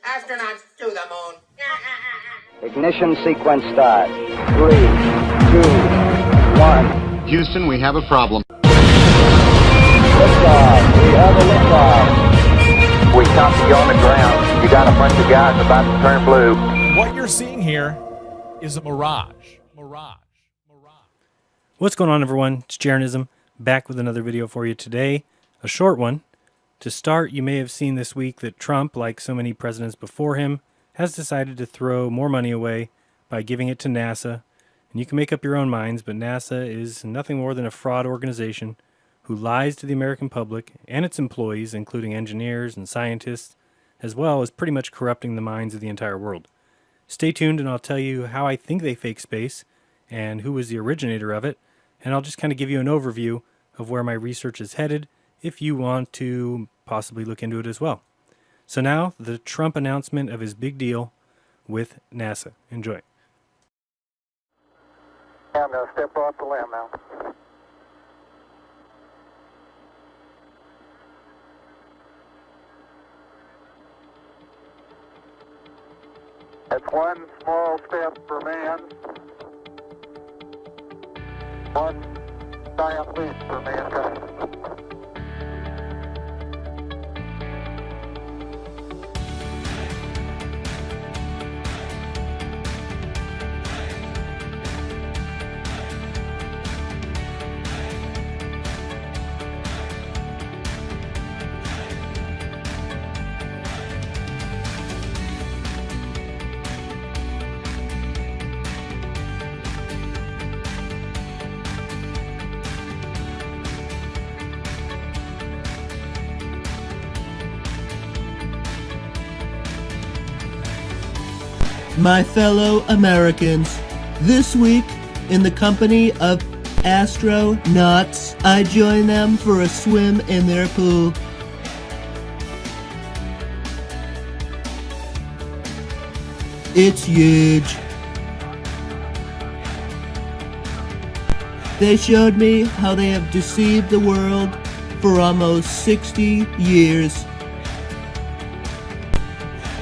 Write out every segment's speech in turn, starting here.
Astronauts to the moon. Ignition sequence start. 3, 2, 1. Houston, we have a problem. Liftoff. We have a liftoff. We copy you on the ground. You got a bunch of guys about to turn blue. What you're seeing here is a mirage. What's going on, everyone? It's Jeranism, back with another video for you today. A short one. To start, you may have seen this week that Trump, like so many presidents before him, has decided to throw more money away by giving it to NASA. And you can make up your own minds, but NASA is nothing more than a fraud organization who lies to the American public and its employees, including engineers and scientists, as well as pretty much corrupting the minds of the entire world. Stay tuned and I'll tell you how I think they fake space and who was the originator of it, and I'll just kind of give you an overview of where my research is headed if you want to possibly look into it as well. So now, the Trump announcement of his big deal with NASA. Enjoy. I'm going to step off the limb now. That's one small step for man, one giant leap for mankind. My fellow Americans, this week, in the company of astronauts, I join them for a swim in their pool. It's huge. They showed me how they have deceived the world for almost 60 years,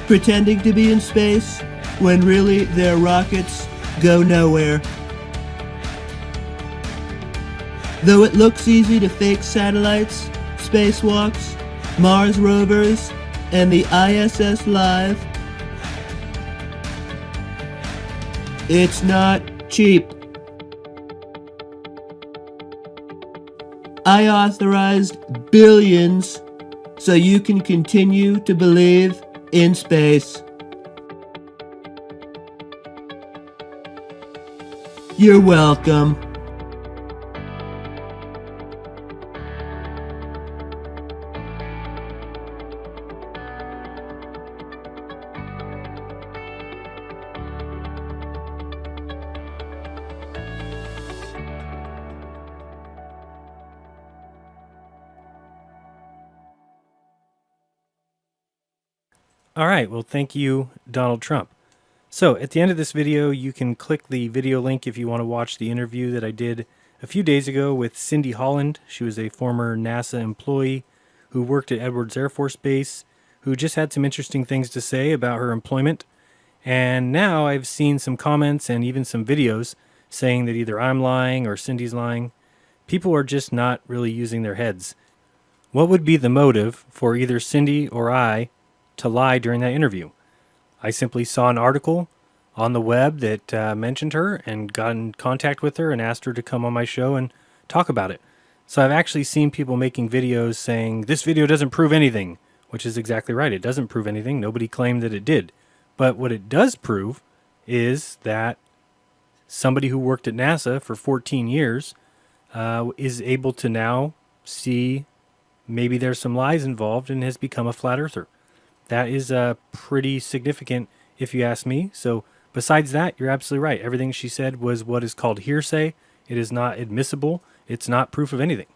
pretending to be in space when really their rockets go nowhere. Though it looks easy to fake satellites, spacewalks, Mars rovers, and the ISS live, it's not cheap. I authorized billions so you can continue to believe in space. You're welcome. All right, well, thank you, Donald Trump. So at the end of this video, you can click the video link if you want to watch the interview that I did a few days ago with Cindy Holland. She was a former NASA employee who worked at Edwards Air Force Base, who just had some interesting things to say about her employment. And now I've seen some comments and even some videos saying that either I'm lying or Cindy's lying. People are just not really using their heads. What would be the motive for either Cindy or I to lie during that interview? I simply saw an article on the web that mentioned her and got in contact with her and asked her to come on my show and talk about it. So I've actually seen people making videos saying, this video doesn't prove anything, which is exactly right. It doesn't prove anything. Nobody claimed that it did. But what it does prove is that somebody who worked at NASA for 14 years is able to now see maybe there's some lies involved and has become a flat earther. That is pretty significant if you ask me. So besides that, you're absolutely right. Everything she said was what is called hearsay. It is not admissible. It's not proof of anything.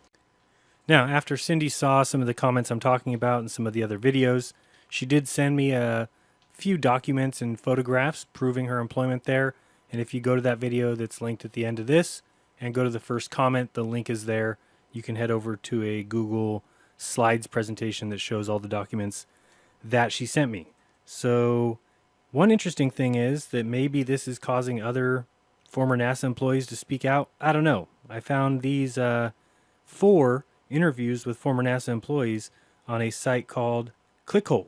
Now, after Cindy saw some of the comments I'm talking about and some of the other videos, she did send me a few documents and photographs proving her employment there. And if you go to that video that's linked at the end of this and go to the first comment, the link is there. You can head over to a Google Slides presentation that shows all the documents that she sent me. So one interesting thing is that maybe this is causing other former NASA employees to speak out. I don't know. I found these 4 interviews with former NASA employees on a site called Clickhole.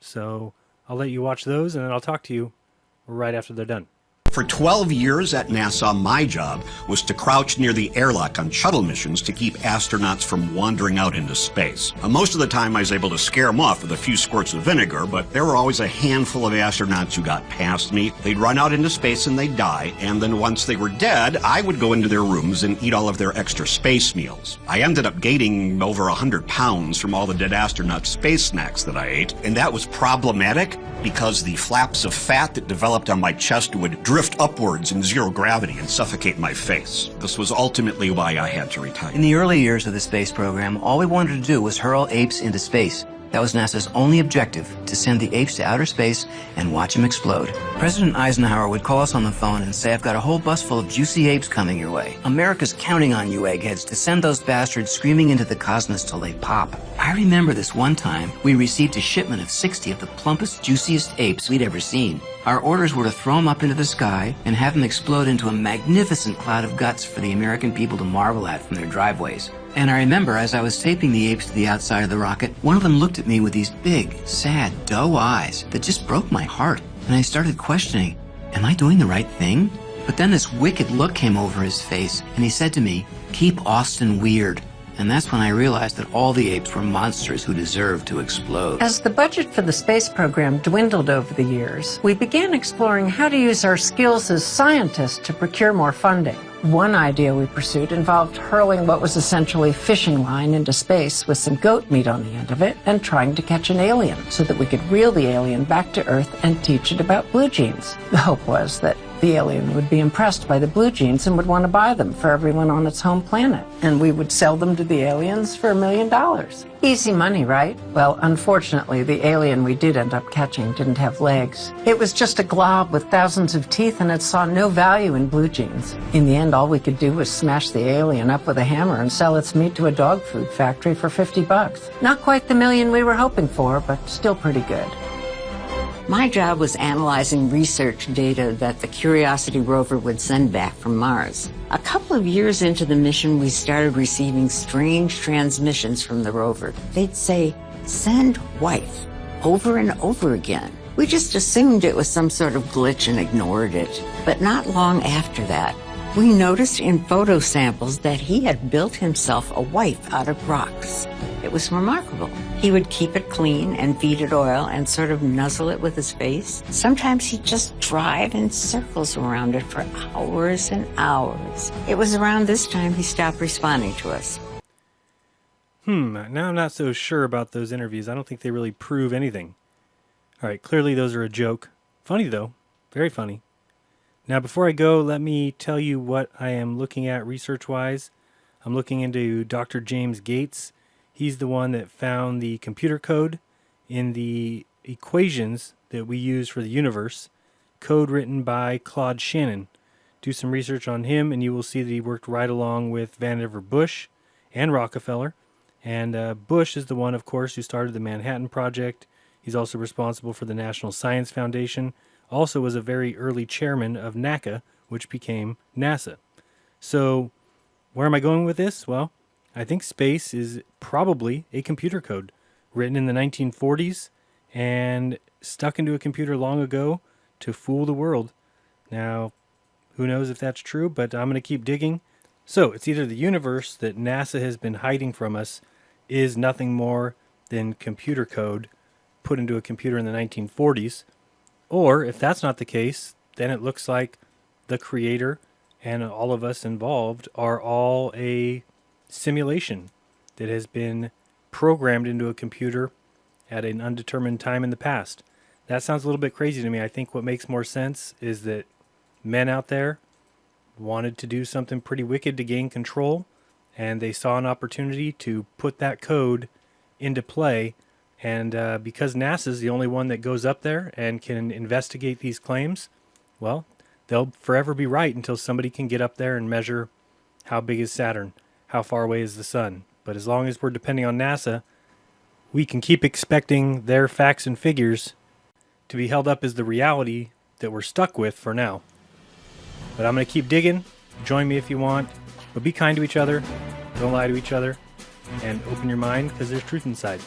So I'll let you watch those, and then I'll talk to you right after they're done. For 12 years at NASA, my job was to crouch near the airlock on shuttle missions to keep astronauts from wandering out into space. Most of the time I was able to scare them off with a few squirts of vinegar, but there were always a handful of astronauts who got past me. They'd run out into space and they'd die, and then once they were dead, I would go into their rooms and eat all of their extra space meals. I ended up gaining over 100 pounds from all the dead astronaut space snacks that I ate, and that was problematic because the flaps of fat that developed on my chest would drift upwards in zero gravity and suffocate my face. This was ultimately why I had to retire. In the early years of the space program, all we wanted to do was hurl apes into space. That was NASA's only objective, to send the apes to outer space and watch them explode. President Eisenhower would call us on the phone and say, "I've got a whole bus full of juicy apes coming your way. America's counting on you eggheads to send those bastards screaming into the cosmos till they pop." I remember this one time, we received a shipment of 60 of the plumpest, juiciest apes we'd ever seen. Our orders were to throw them up into the sky and have them explode into a magnificent cloud of guts for the American people to marvel at from their driveways. And I remember as I was taping the apes to the outside of the rocket, one of them looked at me with these big, sad, doe eyes that just broke my heart. And I started questioning, am I doing the right thing? But then this wicked look came over his face, and he said to me, "Keep Austin weird." And that's when I realized that all the apes were monsters who deserved to explode. As the budget for the space program dwindled over the years, we began exploring how to use our skills as scientists to procure more funding. One idea we pursued involved hurling what was essentially fishing line into space with some goat meat on the end of it and trying to catch an alien so that we could reel the alien back to Earth and teach it about blue jeans. The hope was that the alien would be impressed by the blue jeans and would want to buy them for everyone on its home planet. And we would sell them to the aliens for $1 million. Easy money, right? Well, unfortunately, the alien we did end up catching didn't have legs. It was just a glob with thousands of teeth, and it saw no value in blue jeans. In the end, all we could do was smash the alien up with a hammer and sell its meat to a dog food factory for $50. Not quite the million we were hoping for, but still pretty good. My job was analyzing research data that the Curiosity rover would send back from Mars. A couple of years into the mission, we started receiving strange transmissions from the rover. They'd say, "Send wife," over and over again. We just assumed it was some sort of glitch and ignored it. But not long after that, we noticed in photo samples that he had built himself a wife out of rocks. It was remarkable. He would keep it clean and feed it oil and sort of nuzzle it with his face. Sometimes he'd just drive in circles around it for hours and hours. It was around this time he stopped responding to us. Now I'm not so sure about those interviews. I don't think they really prove anything. All right, clearly those are a joke. Funny though, very funny. Now before I go, let me tell you what I am looking at research-wise. I'm looking into Dr. James Gates. He's the one that found the computer code in the equations that we use for the universe, code written by Claude Shannon. Do some research on him and you will see that he worked right along with Vannevar Bush and Rockefeller. And Bush is the one, of course, who started the Manhattan Project. He's also responsible for the National Science Foundation. Also was a very early chairman of NACA, which became NASA. So where am I going with this? Well, I think space is probably a computer code written in the 1940s and stuck into a computer long ago to fool the world. Now, who knows if that's true, but I'm going to keep digging. So it's either the universe that NASA has been hiding from us is nothing more than computer code put into a computer in the 1940s, or if that's not the case, then it looks like the creator and all of us involved are all a simulation that has been programmed into a computer at an undetermined time in the past. That sounds a little bit crazy to me. I think what makes more sense is that men out there wanted to do something pretty wicked to gain control, and they saw an opportunity to put that code into play. And because NASA's the only one that goes up there and can investigate these claims, well, they'll forever be right until somebody can get up there and measure how big is Saturn, how far away is the sun. But as long as we're depending on NASA, we can keep expecting their facts and figures to be held up as the reality that we're stuck with for now. But I'm going to keep digging. Join me if you want. But be kind to each other. Don't lie to each other. And open your mind, because there's truth inside.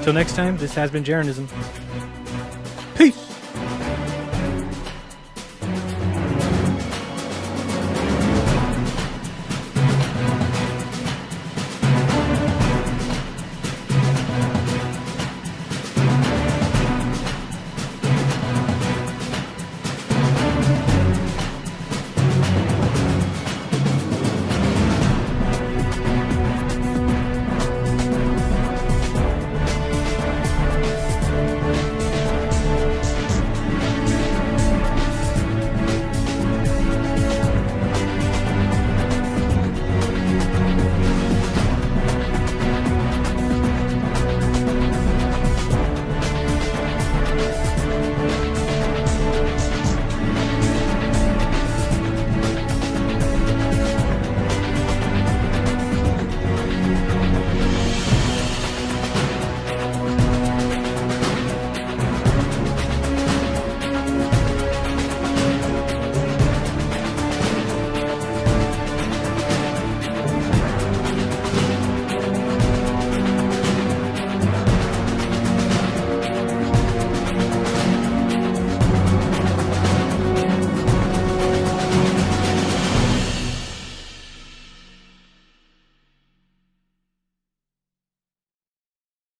Till next time, this has been Jeranism.